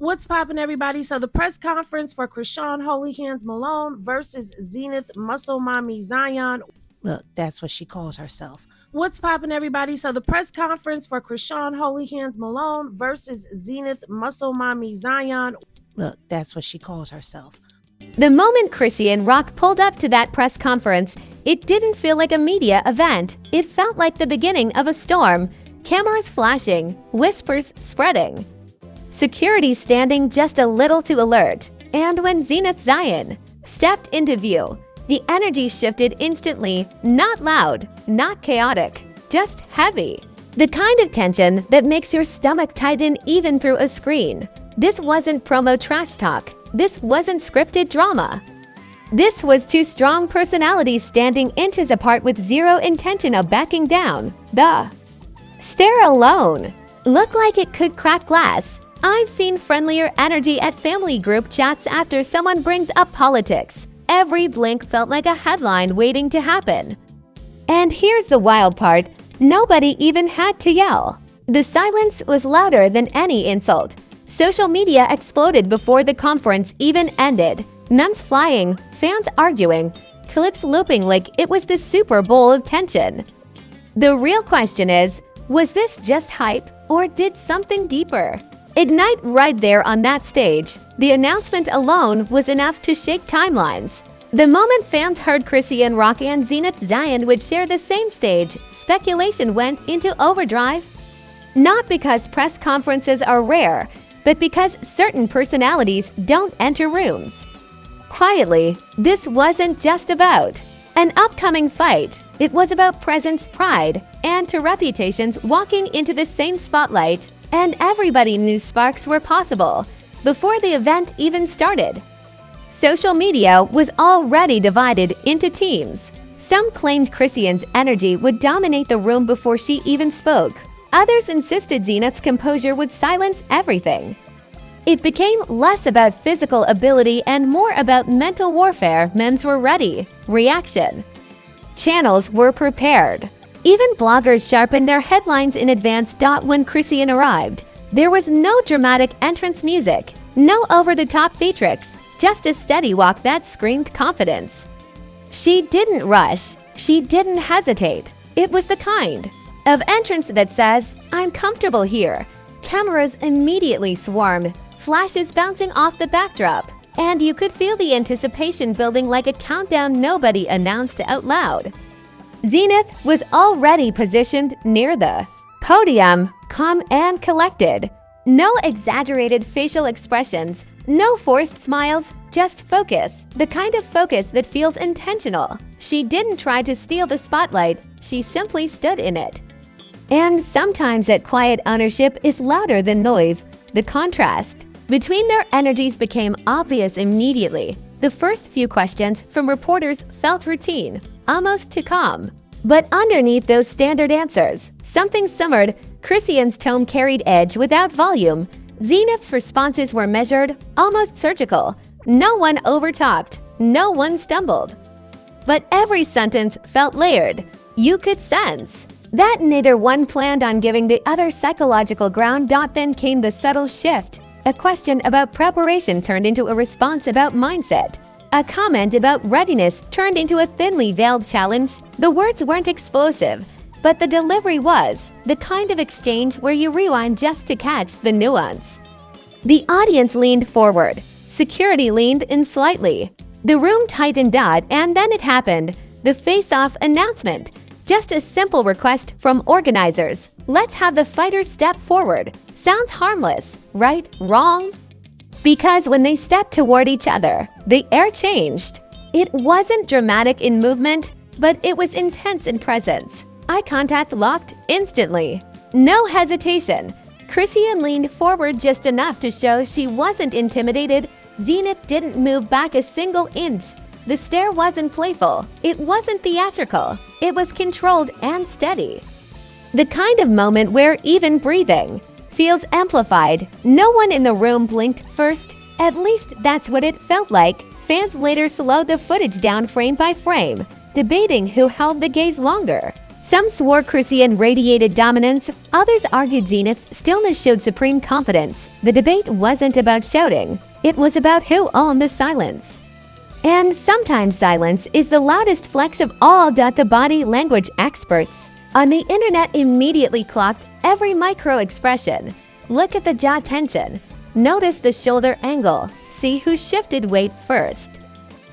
What's poppin', everybody? So the press conference for Chrisean Holy Hands Malone versus Zenith Muscle Mommy Zion. Look, that's what she calls herself. What's poppin', everybody? So the press conference for Chrisean Holy Hands Malone versus Zenith Muscle Mommy Zion. Look, that's what she calls herself. The moment Chrisean Rock pulled up to that press conference, it didn't feel like a media event. It felt like the beginning of a storm. Cameras flashing, whispers spreading. Security standing just a little too alert. And when Zenith Zion stepped into view, the energy shifted instantly, not loud, not chaotic, just heavy. The kind of tension that makes your stomach tighten even through a screen. This wasn't promo trash talk. This wasn't scripted drama. This was two strong personalities standing inches apart with zero intention of backing down. The stare alone looked like it could crack glass. I've seen friendlier energy at family group chats after someone brings up politics. Every blink felt like a headline waiting to happen. And here's the wild part, nobody even had to yell. The silence was louder than any insult. Social media exploded before the conference even ended. Memes flying, fans arguing, clips looping like it was the Super Bowl of tension. The real question is, was this just hype or did something deeper ignite right there on that stage? The announcement alone was enough to shake timelines. The moment fans heard Chrisean Rock and Zenith Zion would share the same stage, speculation went into overdrive. Not because press conferences are rare, but because certain personalities don't enter rooms. Quietly, this wasn't just about an upcoming fight. It was about presence, pride, and two reputations walking into the same spotlight, and everybody knew sparks were possible before the event even started. Social media was already divided into teams. Some claimed Chrisean's energy would dominate the room before she even spoke. Others insisted Zenith's composure would silence everything. It became less about physical ability and more about mental warfare. Memes were ready. Reaction channels were prepared. Even bloggers sharpened their headlines in advance. When Chrisean arrived, there was no dramatic entrance music, no over-the-top theatrics, just a steady walk that screamed confidence. She didn't rush. She didn't hesitate. It was the kind of entrance that says, "I'm comfortable here." Cameras immediately swarmed, flashes bouncing off the backdrop, and you could feel the anticipation building like a countdown nobody announced out loud. Zenith was already positioned near the podium, calm and collected. No exaggerated facial expressions, no forced smiles, just focus, the kind of focus that feels intentional. She didn't try to steal the spotlight, she simply stood in it. And sometimes that quiet ownership is louder than noise. The contrast between their energies became obvious immediately. The first few questions from reporters felt routine, almost too calm. But underneath those standard answers, something simmered. Chrisean's tone carried edge without volume. Zenith's responses were measured, almost surgical. No one overtalked, no one stumbled. But every sentence felt layered. You could sense that neither one planned on giving the other psychological ground. Then came the subtle shift. A question about preparation turned into a response about mindset. A comment about readiness turned into a thinly veiled challenge. The words weren't explosive, but the delivery was the kind of exchange where you rewind just to catch the nuance. The audience leaned forward. Security leaned in slightly. The room tightened out, and then it happened. The face-off announcement. Just a simple request from organizers. Let's have the fighters step forward. Sounds harmless, right? Wrong? Because when they stepped toward each other, the air changed. It wasn't dramatic in movement, but it was intense in presence. Eye contact locked instantly. No hesitation. Chrisean leaned forward just enough to show she wasn't intimidated. Zenith didn't move back a single inch. The stare wasn't playful. It wasn't theatrical. It was controlled and steady. The kind of moment where even breathing feels amplified. No one in the room blinked first. At least that's what it felt like. Fans later slowed the footage down frame by frame, debating who held the gaze longer. Some swore Chrisean radiated dominance, others argued Zenith's stillness showed supreme confidence. The debate wasn't about shouting, it was about who owned the silence. And sometimes silence is the loudest flex of all. The body language experts on the internet immediately clocked every micro expression. Look at the jaw tension. Notice the shoulder angle. See who shifted weight first.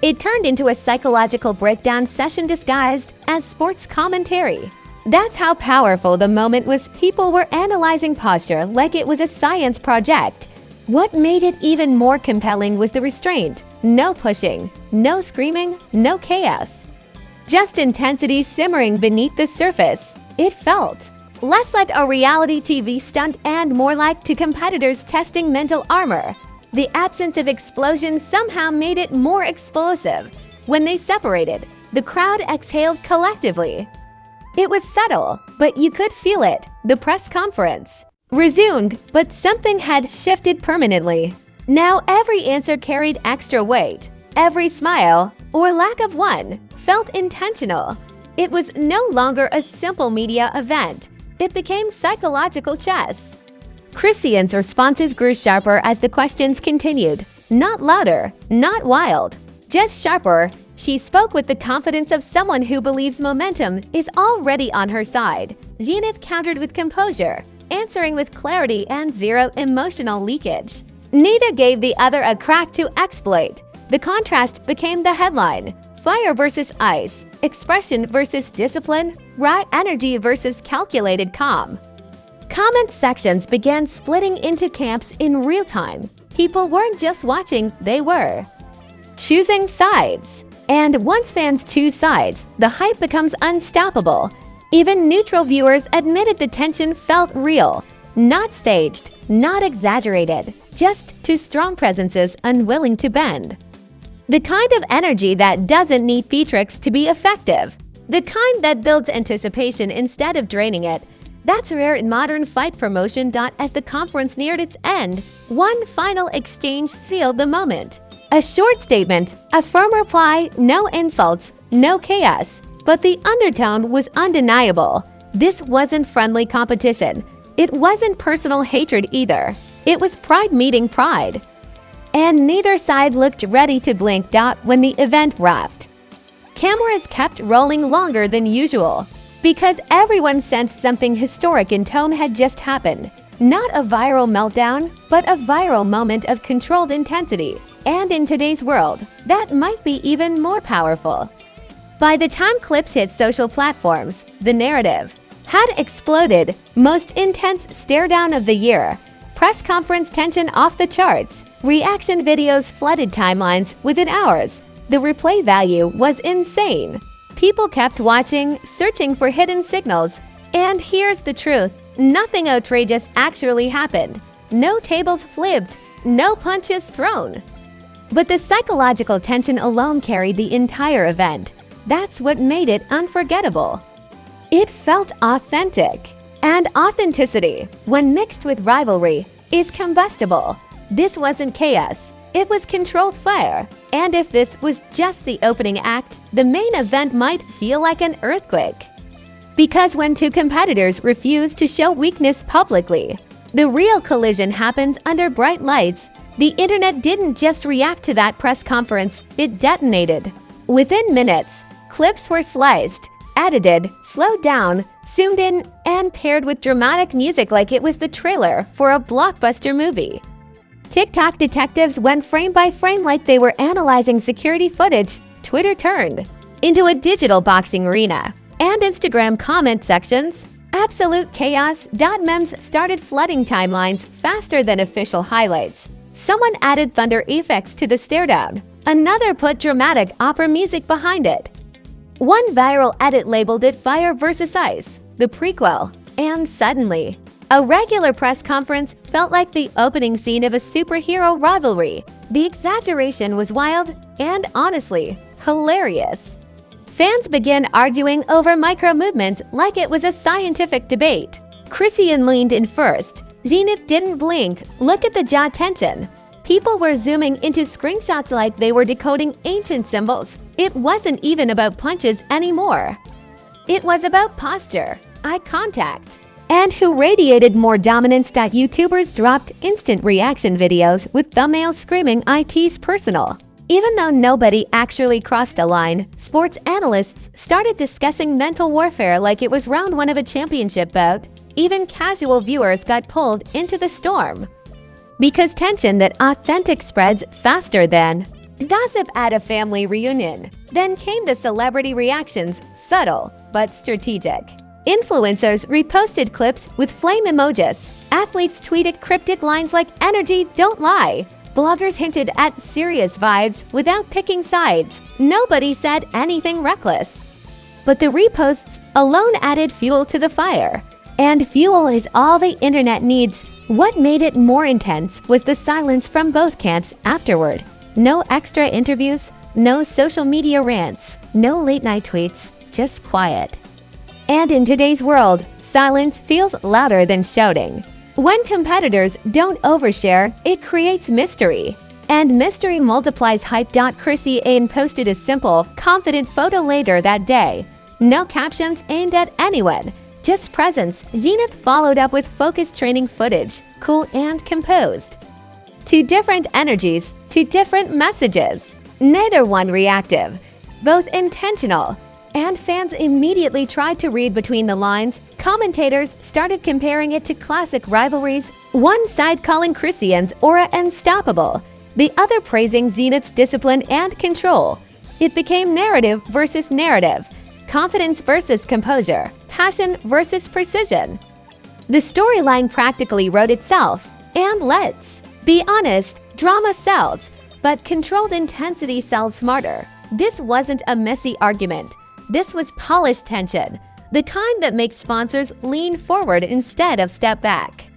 It turned into a psychological breakdown session disguised as sports commentary. That's how powerful the moment was. People were analyzing posture like it was a science project. What made it even more compelling was the restraint. No pushing, no screaming, no chaos. Just intensity simmering beneath the surface. It felt less like a reality TV stunt and more like two competitors testing mental armor. The absence of explosion somehow made it more explosive. When they separated, the crowd exhaled collectively. It was subtle, but you could feel it. The press conference resumed, but something had shifted permanently. Now every answer carried extra weight. Every smile, or lack of one, felt intentional. It was no longer a simple media event. It became psychological chess. Chrisean's responses grew sharper as the questions continued. Not louder, not wild, just sharper. She spoke with the confidence of someone who believes momentum is already on her side. Zenith countered with composure, answering with clarity and zero emotional leakage. Neither gave the other a crack to exploit. The contrast became the headline: fire versus ice, expression versus discipline, raw energy versus calculated calm. Comment sections began splitting into camps in real time. People weren't just watching, they were choosing sides. And once fans choose sides, the hype becomes unstoppable. Even neutral viewers admitted the tension felt real, not staged, not exaggerated, just two strong presences unwilling to bend. The kind of energy that doesn't need theatrics to be effective. The kind that builds anticipation instead of draining it. That's rare in modern fight promotion. As the conference neared its end, one final exchange sealed the moment. A short statement, a firm reply, no insults, no chaos. But the undertone was undeniable. This wasn't friendly competition. It wasn't personal hatred either. It was pride meeting pride. And neither side looked ready to blink. When the event wrapped, cameras kept rolling longer than usual. Because everyone sensed something historic in tone had just happened. Not a viral meltdown, but a viral moment of controlled intensity. And in today's world, that might be even more powerful. By the time clips hit social platforms, the narrative had exploded. Most intense stare down of the year. Press conference tension off the charts. Reaction videos flooded timelines within hours. The replay value was insane. People kept watching, searching for hidden signals. And here's the truth. Nothing outrageous actually happened. No tables flipped. No punches thrown. But the psychological tension alone carried the entire event. That's what made it unforgettable. It felt authentic. And authenticity, when mixed with rivalry, is combustible. This wasn't chaos. It was controlled fire. And if this was just the opening act, the main event might feel like an earthquake. Because when two competitors refuse to show weakness publicly, the real collision happens under bright lights. The internet didn't just react to that press conference, it detonated. Within minutes, clips were sliced, edited, slowed down, zoomed in, and paired with dramatic music like it was the trailer for a blockbuster movie. TikTok detectives went frame by frame like they were analyzing security footage. Twitter turned into a digital boxing arena. And Instagram comment sections, absolute chaos. Memes started flooding timelines faster than official highlights. Someone added thunder effects to the stare down. Another put dramatic opera music behind it. One viral edit labeled it Fire vs. Ice, the prequel. And suddenly, a regular press conference felt like the opening scene of a superhero rivalry. The exaggeration was wild and, honestly, hilarious. Fans began arguing over micro movements like it was a scientific debate. Chrisean leaned in first. Zenith didn't blink. Look at the jaw tension. People were zooming into screenshots like they were decoding ancient symbols. It wasn't even about punches anymore. It was about posture, eye contact, and who radiated more dominance. YouTubers dropped instant reaction videos with thumbnails screaming "IT's personal." Even though nobody actually crossed a line, sports analysts started discussing mental warfare like it was round one of a championship bout. Even casual viewers got pulled into the storm. Because tension that authentic spreads faster than gossip at a family reunion. Then came the celebrity reactions, subtle but strategic. Influencers reposted clips with flame emojis. Athletes tweeted cryptic lines like "Energy, don't lie." Bloggers hinted at serious vibes without picking sides. Nobody said anything reckless. But the reposts alone added fuel to the fire. And fuel is all the internet needs. What made it more intense was the silence from both camps afterward. No extra interviews, no social media rants, no late-night tweets, just quiet. And in today's world, silence feels louder than shouting. When competitors don't overshare, it creates mystery. And mystery multiplies hype. Chrisean posted a simple, confident photo later that day. No captions aimed at anyone, just presence. Zenith followed up with focused training footage, cool and composed. Two different energies, two different messages. Neither one reactive, both intentional. And fans immediately tried to read between the lines. Commentators started comparing it to classic rivalries, one side calling Chrisean's aura unstoppable, the other praising Zenith's discipline and control. It became narrative versus narrative, confidence versus composure, passion versus precision. The storyline practically wrote itself. And let's be honest, drama sells, but controlled intensity sells smarter. This wasn't a messy argument. This was polished tension, the kind that makes sponsors lean forward instead of step back.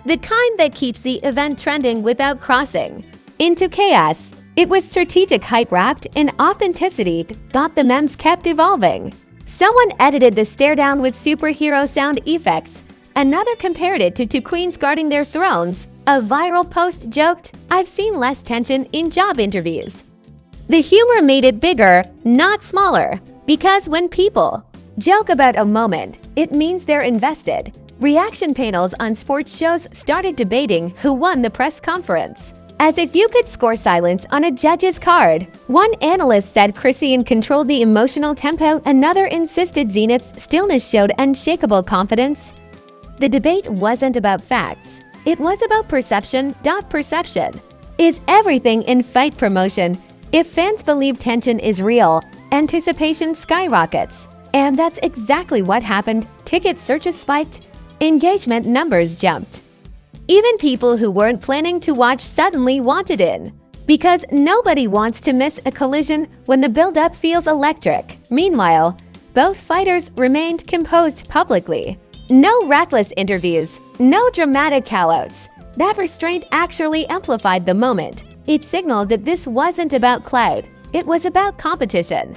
The kind that keeps the event trending without crossing into chaos. It was strategic hype wrapped in authenticity. Thought the memes kept evolving. Someone edited the stare down with superhero sound effects. Another compared it to two queens guarding their thrones. A viral post joked, "I've seen less tension in job interviews." The humor made it bigger, not smaller. Because when people joke about a moment, it means they're invested. Reaction panels on sports shows started debating who won the press conference, as if you could score silence on a judge's card. One analyst said Chrisean controlled the emotional tempo, another insisted Zenith's stillness showed unshakable confidence. The debate wasn't about facts, it was about perception. Perception is everything in fight promotion. If fans believe tension is real, anticipation skyrockets. And that's exactly what happened. Ticket searches spiked, engagement numbers jumped. Even people who weren't planning to watch suddenly wanted in. Because nobody wants to miss a collision when the build-up feels electric. Meanwhile, both fighters remained composed publicly. No reckless interviews, no dramatic call-outs. That restraint actually amplified the moment. It signaled that this wasn't about clout. It was about competition.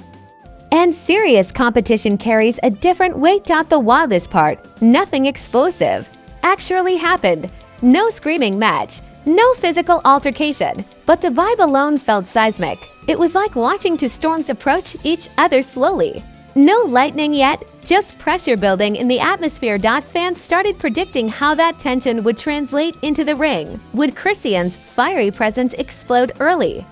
And serious competition carries a different weight. The wildest part, nothing explosive actually happened. No screaming match, no physical altercation, but the vibe alone felt seismic. It was like watching two storms approach each other slowly. No lightning yet, just pressure building in the atmosphere. Fans started predicting how that tension would translate into the ring. Would Chrisean's fiery presence explode early?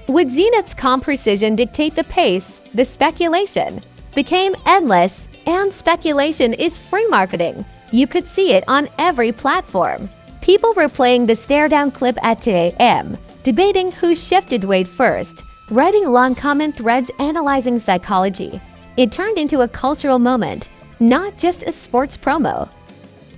Would Zenith's calm precision dictate the pace? The speculation became endless, and speculation is free marketing. You could see it on every platform. People were playing the stare-down clip at 2 a.m., debating who shifted weight first, writing long comment threads analyzing psychology. It turned into a cultural moment, not just a sports promo.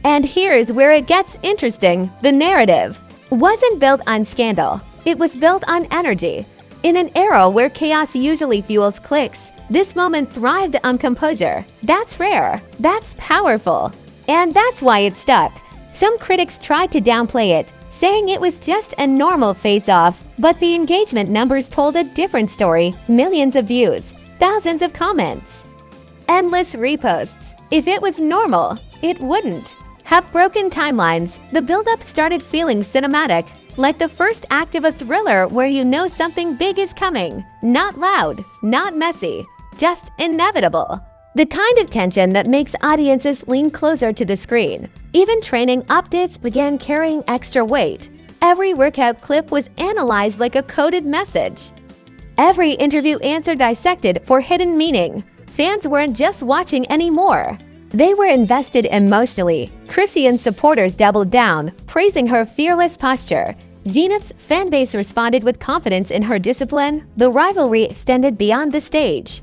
And here's where it gets interesting. The narrative wasn't built on scandal. It was built on energy. In an era where chaos usually fuels clicks, this moment thrived on composure. That's rare. That's powerful. And that's why it stuck. Some critics tried to downplay it, saying it was just a normal face-off, but the engagement numbers told a different story. Millions of views, thousands of comments, endless reposts. If it was normal, it wouldn't have broken timelines. The build-up started feeling cinematic, like the first act of a thriller where you know something big is coming. Not loud, not messy, just inevitable. The kind of tension that makes audiences lean closer to the screen. Even training updates began carrying extra weight. Every workout clip was analyzed like a coded message. Every interview answer dissected for hidden meaning. Fans weren't just watching anymore. They were invested emotionally. Chrisean's supporters doubled down, praising her fearless posture. Zenith's fanbase responded with confidence in her discipline. The rivalry extended beyond the stage.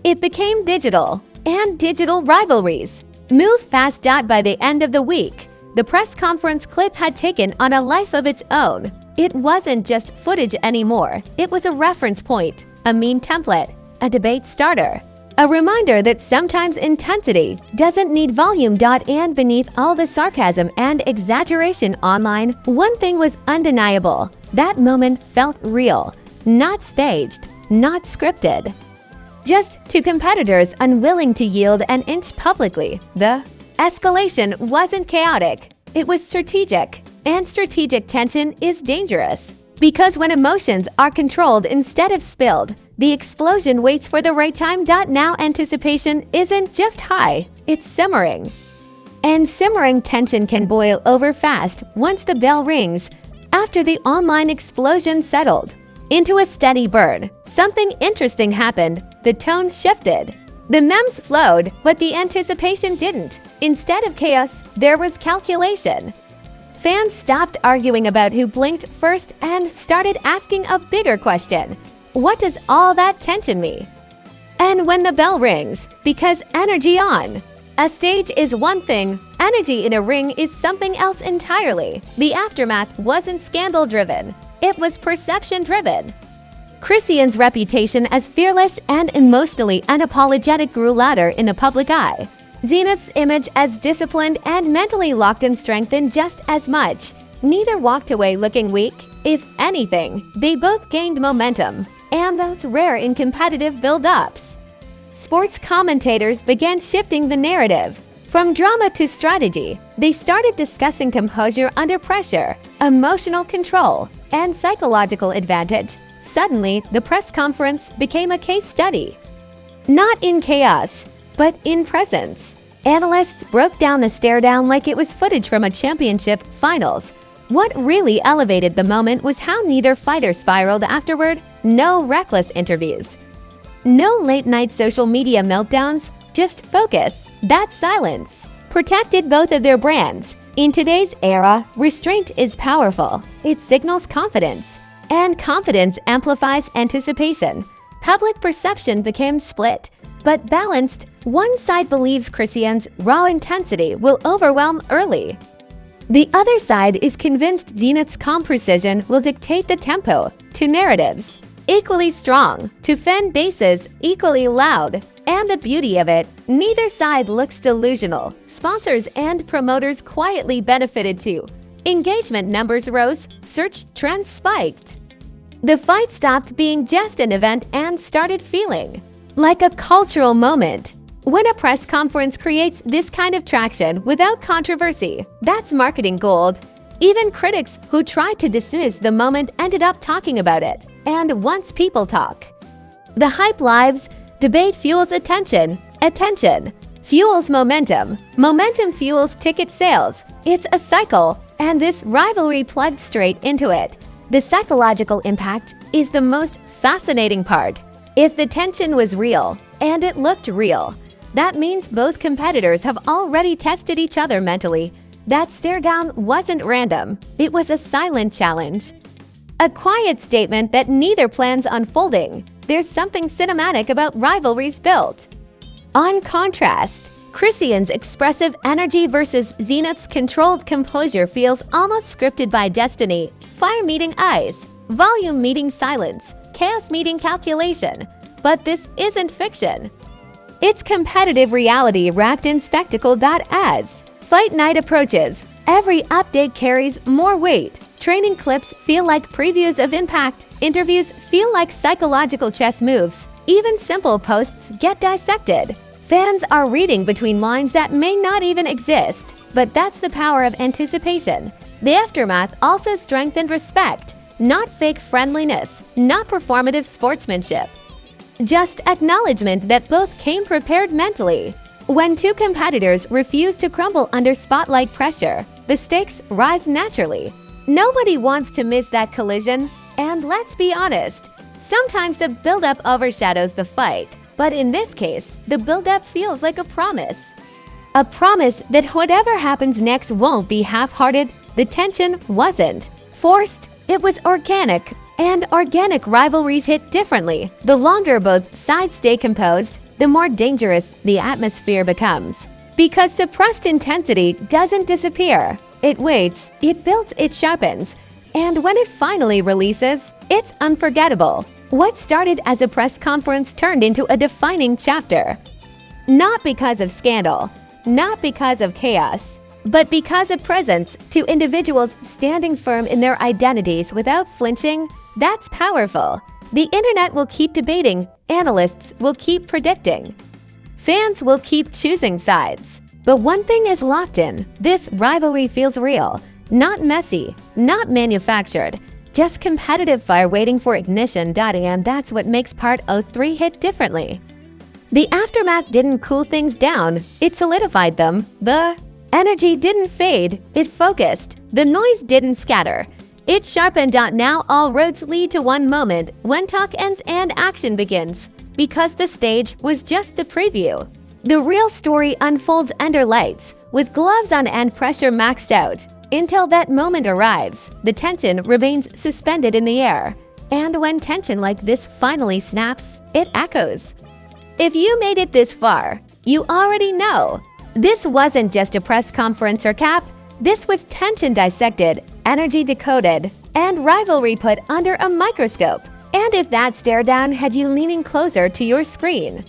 It became digital, and digital rivalries moved fast. By the end of the week, the press conference clip had taken on a life of its own. It wasn't just footage anymore. It was a reference point, a meme template, a debate starter, a reminder that sometimes intensity doesn't need volume. And beneath all the sarcasm and exaggeration online, one thing was undeniable. That moment felt real, not staged, not scripted. Just two competitors unwilling to yield an inch publicly. The escalation wasn't chaotic, it was strategic. And strategic tension is dangerous. Because when emotions are controlled instead of spilled, the explosion waits for the right time. Now anticipation isn't just high, it's simmering. And simmering tension can boil over fast once the bell rings. After the online explosion settled into a steady burn, something interesting happened. The tone shifted. The memes flowed, but the anticipation didn't. Instead of chaos, there was calculation. Fans stopped arguing about who blinked first and started asking a bigger question. What does all that tension mean? And when the bell rings, because energy on. A stage is one thing, energy in a ring is something else entirely. The aftermath wasn't scandal-driven, it was perception-driven. Chrisean's reputation as fearless and emotionally unapologetic grew louder in the public eye. Zenith's image as disciplined and mentally locked in strengthened just as much. Neither walked away looking weak. If anything, they both gained momentum, and that's rare in competitive build-ups. Sports commentators began shifting the narrative. From drama to strategy, they started discussing composure under pressure, emotional control, and psychological advantage. Suddenly, the press conference became a case study. Not in chaos, but in presence. Analysts broke down the stare-down like it was footage from a championship finals. What really elevated the moment was how neither fighter spiraled afterward. No reckless interviews. No late-night social media meltdowns, just focus. That silence protected both of their brands. In today's era, restraint is powerful. It signals confidence, and confidence amplifies anticipation. Public perception became split, but balanced. One side believes Chrisean's raw intensity will overwhelm early. The other side is convinced Zenith's calm precision will dictate the tempo. Two narratives, equally strong, two fan bases, equally loud. And the beauty of it, neither side looks delusional. Sponsors and promoters quietly benefited too. Engagement numbers rose, search trends spiked. The fight stopped being just an event and started feeling like a cultural moment. When a press conference creates this kind of traction without controversy, that's marketing gold. Even critics who tried to dismiss the moment ended up talking about it. And once people talk, the hype lives, debate fuels attention, attention fuels momentum, momentum fuels ticket sales. It's a cycle, and this rivalry plugged straight into it. The psychological impact is the most fascinating part. If the tension was real, and it looked real, that means both competitors have already tested each other mentally. That stare-down wasn't random. It was a silent challenge. A quiet statement that neither plans unfolding. There's something cinematic about rivalries built. On contrast, Chrisean's expressive energy versus Zenith's controlled composure feels almost scripted by destiny. Fire meeting ice, volume meeting silence, chaos meeting calculation. But this isn't fiction. It's competitive reality wrapped in spectacle. As fight night approaches, every update carries more weight. Training clips feel like previews of impact. Interviews feel like psychological chess moves. Even simple posts get dissected. Fans are reading between lines that may not even exist. But that's the power of anticipation. The aftermath also strengthened respect, not fake friendliness, not performative sportsmanship. just acknowledgement that both came prepared mentally. When two competitors refuse to crumble under spotlight pressure, the stakes rise naturally. Nobody wants to miss that collision, and let's be honest, sometimes the build-up overshadows the fight, but in this case, the build-up feels like a promise. A promise that whatever happens next won't be half-hearted. The tension wasn't forced, it was organic, and organic rivalries hit differently. The longer both sides stay composed, the more dangerous the atmosphere becomes. Because suppressed intensity doesn't disappear. It waits, it builds, it sharpens, and when it finally releases, it's unforgettable. What started as a press conference turned into a defining chapter. Not because of scandal, not because of chaos, but because of presence. Two individuals standing firm in their identities without flinching. That's powerful. The internet will keep debating, analysts will keep predicting, fans will keep choosing sides. But one thing is locked in: this rivalry feels real, not messy, not manufactured, just competitive fire waiting for ignition. And that's what makes Part 03 hit differently. The aftermath didn't cool things down, it solidified them. The energy didn't fade, it focused. The noise didn't scatter, it sharpened. Now all roads lead to one moment when talk ends and action begins. Because the stage was just the preview. The real story unfolds under lights, with gloves on and pressure maxed out. Until that moment arrives, the tension remains suspended in the air. And when tension like this finally snaps, it echoes. If you made it this far, you already know. This wasn't just a press conference or cap. This was tension dissected, energy decoded, and rivalry put under a microscope. And if that stare down had you leaning closer to your screen,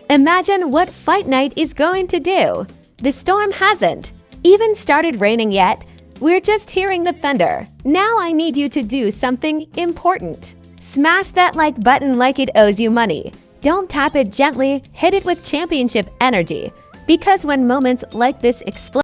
imagine what Fight Night is going to do. The storm hasn't even started raining yet. We're just hearing the thunder. Now I need you to do something important. Smash that like button like it owes you money. Don't tap it gently, hit it with championship energy. Because when moments like this explode,